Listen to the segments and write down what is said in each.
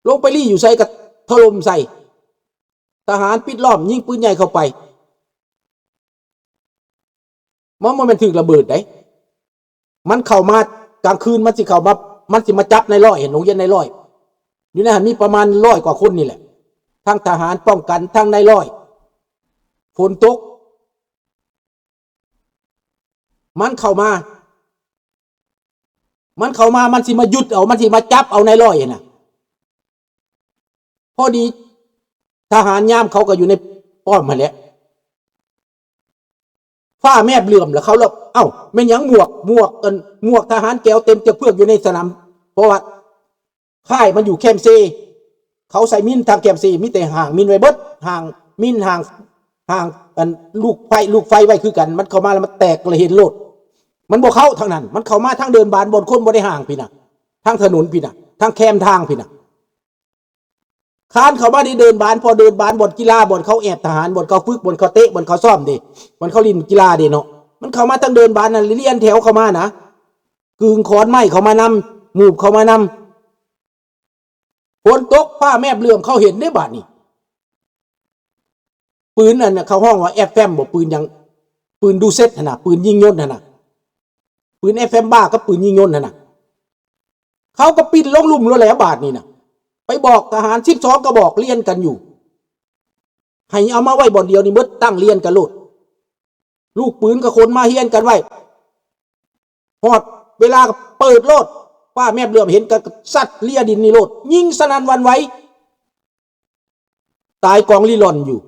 ลงไปรี่อยู่ใส่กับถล่มใส่ทหารปิดล้อมยิงปืนใหญ่เข้าไปมันเป็นถึงระเบิดได้มันเข้ามากลางคืนมันสิเข้ามามันสิมาจับในร้อยเห็นโรงเรียนในร้อยอยู่ในหันมีประมาณ100 กว่าคนนี่แหละทั้งทหารป้องกันทั้งในร้อยฝนตกมันเข้ามามันสิมาหยุดเอามันสิมาจับเอาในร้อยน่ะพอดีทหารยามเขาก็อยู่ในป้อมมาแล้วฟ้าแม่เลื่อมแล้วเขาแล้วเอ้าแม่นยังหมวกทหารแก้วเต็มจะเพื่อกอยู่ในสนามเพราะว่าค่ายมันอยู่แคมป์ซีเขาใส่มินทางแคมป์ซีมีแต่ห่างมินไว้เบิดห่างมินห่างกันลูกไฟไว้คือกันมันเข้ามาแล้วมันแตกเลยเห็นโลดมันบ่เข้าทางนั้นมันเข้ามาทางเดินบานบนคนบ่ได้ห่างพี่น่ะทางถนนพี่น่ะทางแคมทางพี่น่ะคานเขามาได้เดินบานพอเดินบานบนกีฬาบนเขาแอบทหารบนเขาฝึกบนเขาเตะบนเขาซ้อมดิบนเขาลินกีฬาดิเนาะมันเข้ามาทางเดินบานนั่นเลียนแถวเข้ามานะกึ่งขอนไม้เขามานำหมูบเขามานำฝนตกผ้าแม่เลื่อมเขาเห็นได้บาดนี่ปืนนั่นน่ะเขาห้องว่าFMบ่ปืนยังปืนดูเซตน่ะปืนยิงยนต์น่ะปืนFMบ้ากับปืนยิงยนต์น่ะเขาก็ปิดลงลุ่มแล้วแหละบาดนี่น่ะไปบอกทหาร12ก็บอกเรียนกันอยู่ให้เอามาไว้บ่อนเดียวนี่เบิดตั้งเรียนกันโลดลูกปืนกับคนมาเฮียนกันไว้ฮอดเวลาเปิดโลดป้าแม่เลื่อมเห็นกันสัตว์เลียดินนี่โลดยิงสนั่นวันไหวตายกองลีลอนอยู่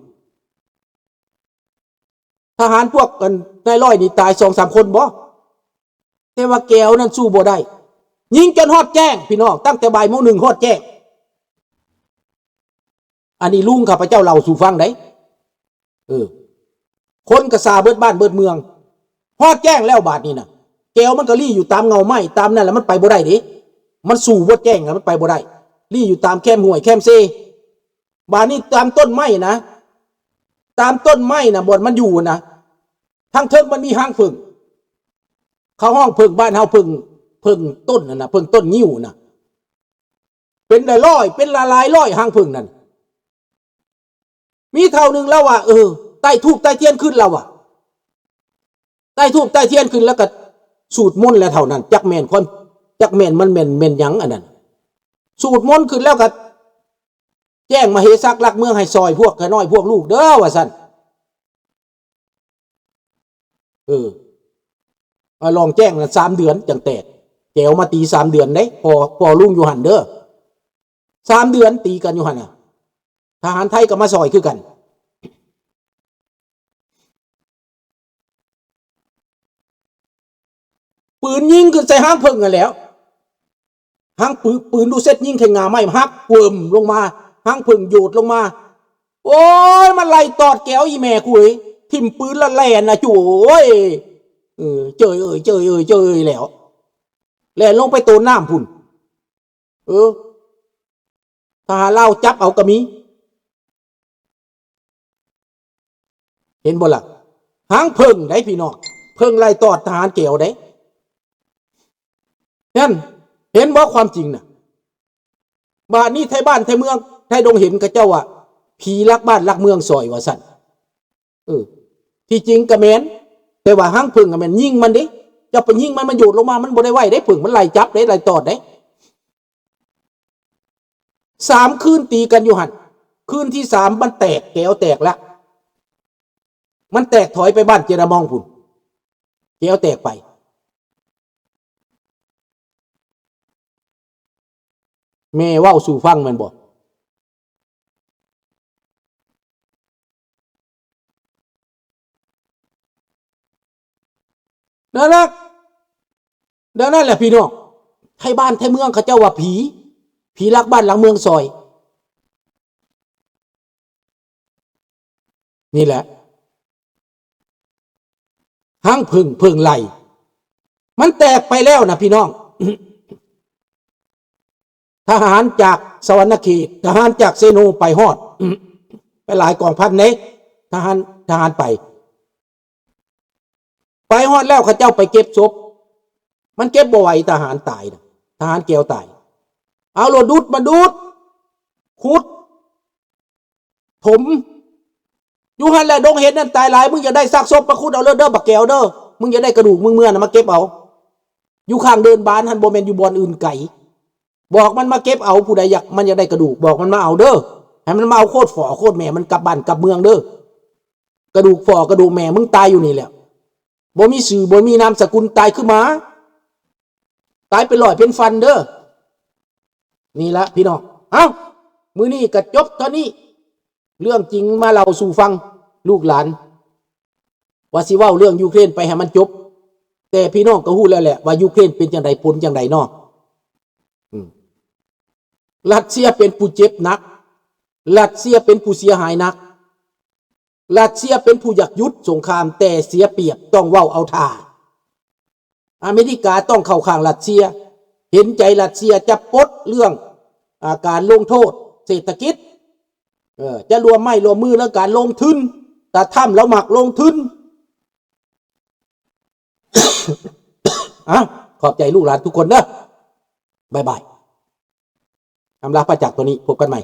ทหารพวกกันนายร้อยนี่ตาย 2-3 คนบ่แต่ว่าแก้วนั้นสู้บ่ได้ยิงจนฮอดแจ้งพี่น้องตั้งแต่บ่ายโมง1ฮอดแจ้งอันนี้ลุงข้าพเจ้าเล่าสู่ฟังได้คนกระซาเบิดบ้านเบิดเมืองฮอดแจ้งแล้วบาดนี้น่ะแก้วมันก็ลี่อยู่ตามเงาไม้ตามนั่นแหละมันไปบ่ได้ดิมันสู่บ่แจ้งแล้วมันไปบ่ได้ลี่อยู่ตามแคมห้วยแคมเซบาดนี้ตามต้นไม้นะตามต้นไม้นะบ่อนมันอยู่นะทั้งเทิงมันมีห้างผึ่งเขาห้องผึ่งบ้านเฮาผึ่งต้นน่ะผึ่งต้นงิ้วน่ะเป็นร้อยเป็นหลายร้อยห้างผึ่งนั่นมีเท่านึงแล้วว่าใต้ทูบใต้เทียนขึ้นแล้วอ่ะใต้ทูบใต้เทียนขึ้นแล้วก็สูตรมนต์แล้วเท่านั้นจักแม่นคนจักแม่นมันแม่นหยังอันนั้นสูตรมนต์ขึ้นแล้วก็แจ้งมาเฮซักลักเมืองให้ซอยพวกขน้อยพวกลูกเด้อว่าซั่นลองแจ้งนะ3 เดือนจังแตกแก้วมาตี3 เดือนได้พอลุงอยู่หันเด้อ3 เดือนตีกันอยู่หันน่ะทหารไทยก็มาซอยคือกันปืนยิงขึ้นใส่ห้างเพิ่งกันแล้วห้างปืนดูเซ็ตยิงแข่งงาไม่ฮักเวิมลงมาห้างเพิ่งโยดลงมาโอ้ยมันไล่ตอดแก้วอีแม่คุยทิ่มปืนละแล่นนะจู่โอ้ยเจยแล้วแล่นลงไปโตนน้ำพุ่นทหารเล่าจับเอากระมีเห็นบ่ล่ะหางเพิ่งได้พี่น้องเพิ่งไล่ตอดทหารเกี่ยวได้นั่นเห็นบ่ความจริงน่ะบ้านนี้ไทยบ้านไทยเมืองไทยดงเห็นกับเจ้าว่าผีรักบ้านรักเมืองซอยว่าสั่นที่จริงกระแมนแต่ว่าหางเพิ่งกระแมนยิงมันดิเจ้าไปยิงมันโยดลงมามันบ่ได้ไหวได้เพิ่งมันไล่จับได้ไล่ตอดได้3 คืนตีกันอยู่หันคืนที่3มันแตกแก้วแตกละมันแตกถอยไปบ้านเจรมองพุ่นแก้วแตกไปแม่เว้าสู่ฟังมันบอกนั่นแหละพี่น้องไทยบ้านไทยเมืองเขาเจ้าว่าผีรักบ้านหลังเมืองซอยนี่แหละห้างพึ่งไหลมันแตกไปแล้วนะพี่น้องทหารจากสวรรณเขตทหารจากเซโนไปฮอดไปหลายกองพันเนทหารไปฮอดแล้วเขาเจ้าไปเก็บศพมันเก็บบ่ไหวทหารตายนะทหารแก้วตายเอาโลดูดมาดูด ผมอยู่หันแหละดงเห็ดนั่นตายหลายมึงอย่าได้ซากศพมาขุดเอาเด้อบักแก้วเด้อมึงอย่าได้กระดูกมึงเมื่อนะมาเก็บเอาอยู่ข้างเดินบ้านหันโบแมนอยู่บอนอื่นไก่บอกมันมาเก็บเอาผู้ใดอยากมันอยากได้กระดูกบอกมันมาเอาเด้อให้มันมาเอาโคตรฝ่อโคตรแม่มันกลับบ้านกลับเมืองเด้อกระดูกฝ่อกระดูกแม่มึงตายอยู่นี่แหละบ่มีสื่อบ่มีนามสกุลตายขึ้นมาตายเป็นหลอดเป็นฟันเด้อนี่ละพี่น้องเอ้ามื้อนี้ก็จบตอนนี้เรื่องจริงมาเล่าสู่ฟังลูกหลานว่าสิเว้าเรื่องยูเครนไปให้มันจบแต่พี่น้องก็ฮู้แล้วแหละว่ายูเครนเป็นจังไดผลจังไดเนาะรัสเซียเป็นผู้เจ็บหนักรัสเซียเป็นผู้เสียหายหนักรัสเซียเป็นผู้อยากยุดสงครามแต่เสียเปรียบต้องเว้าเอาท่าอเมริกาต้องเข้าข้างรัสเซียเห็นใจรัสเซียจะปลดเรื่องการลงโทษเศรษฐกิจจะรวมไม่รวมมือแล้วการลงทุนแต่ถ้ำแล้วหมักลงทุน ขอบใจลูกหลานทุกคนนะบ๊ายบายอำลาพระจักรตัวนี้พบกันใหม่